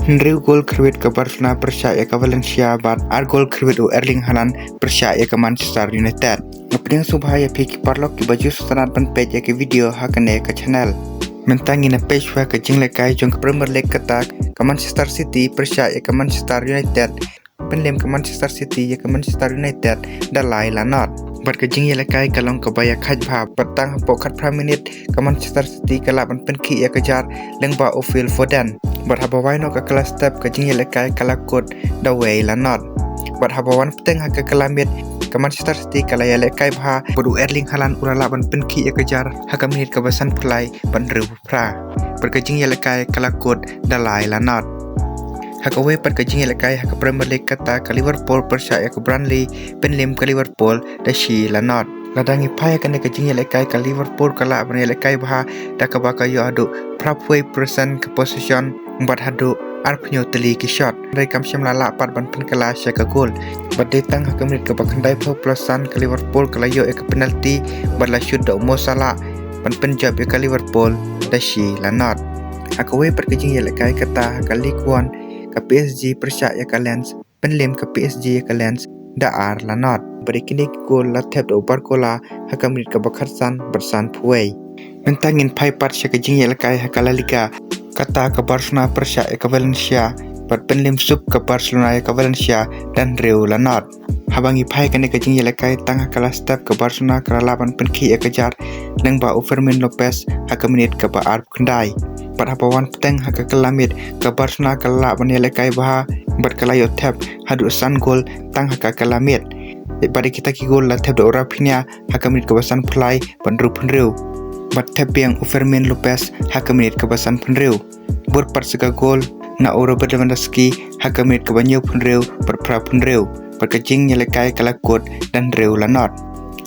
Henry gol krevet ke Barcelona percaya ke Valencia bat gol krevet Erling Haaland percaya ke Manchester United. Ngapding subhaya piki parlok ki baju sanad ban page ke video hakane ke channel. Mentangi na page wa ke jingle kai jong ke Premier League kata ke Manchester City percaya ke Manchester United. Penlem ke Manchester City ya ke Manchester United dalai lanot. Bat ke jing yelekai kalong ke baya khaj bha patang pokat minit ke Manchester City kalaban penki ya kejar lengba Phil Foden. Bat habawai no ke kelas step ke jing yelekai kalakut dawai lanot. Bat habawan peteng ke kelamit ke Manchester City kala yelekai bha bodu Erling Haaland uralaban penki ya kejar haka minit ke basan pulai ban rew pra. Bat ke jing yelekai kalakut dalai lanot. Hakawe per kajing elekai haka Premier League kata ke Liverpool percaya ke Burnley penlim ke Liverpool da shi lanot. Ladangi paya kene kajing elekai ke Liverpool kala abang elekai bah da ke baka yo adu prapwe persen ke position bat hadu arpnyo teli ke shot dari kam syam lala pat ban pen kala sya ke gol. Bat detang haka menit ke bakandai plusan ke Liverpool kala yo ke penalti bat la shoot da Mo Salah ban penjab ke Liverpool da shi lanot. Hakawe per kajing elekai kata ke League One ke PSG percaya ke Lens penlim ke PSG ke Lens daar lanot beri kini gol la tep do Barcola haka menit ke Bakarsan bersan puai mentangin pai part sya ke jing yelkai haka La Liga kata ke Barcelona percaya ke Valencia bat penlim sub ke Barcelona ke Valencia dan Real lanot habangi pai kene ke jing yelkai tang haka la step ke Barcelona ke laban penki ya kejar lengba Fermin Lopez haka menit ke ba arp kendai bat habawan peteng haka kelamit ke Barcelona kala banelekai baha bat kalayo tap hadu san gol tang haka kelamit bari kita ki gol la tap do rapinya haka menit ke basan pulai ban rupunreu bat tap yang Fermin Lopez haka menit ke basan punreu bur par sega gol na Robert Lewandowski haka menit ke banyo punreu berpra punreu berkejing nyelekai kalakut dan reu lanot.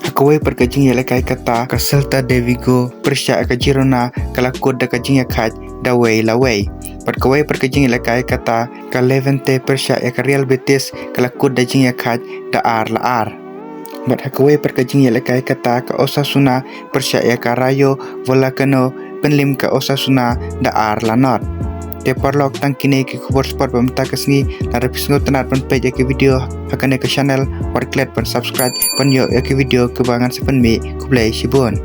Hakawe perkajing yelekai kata ke Celta de Vigo percaya ke Girona kalakut da kajing yakat dawai lawai. Perkawe perkajing yelekai kata ke Levante percaya ke Real Betis kalakut da jing yakat da ar la ar. Bat hakawe perkajing yelekai kata ke Osasuna percaya ke Rayo Vallecano penlim ke Osasuna da ar lanot. Te parlok tang kini ke kubur sport pemta kesni nara pisngo tenat pen page ke video hakane ke channel war klet pen subscribe pen yo ke video kebangan sepen mi kublai sibun.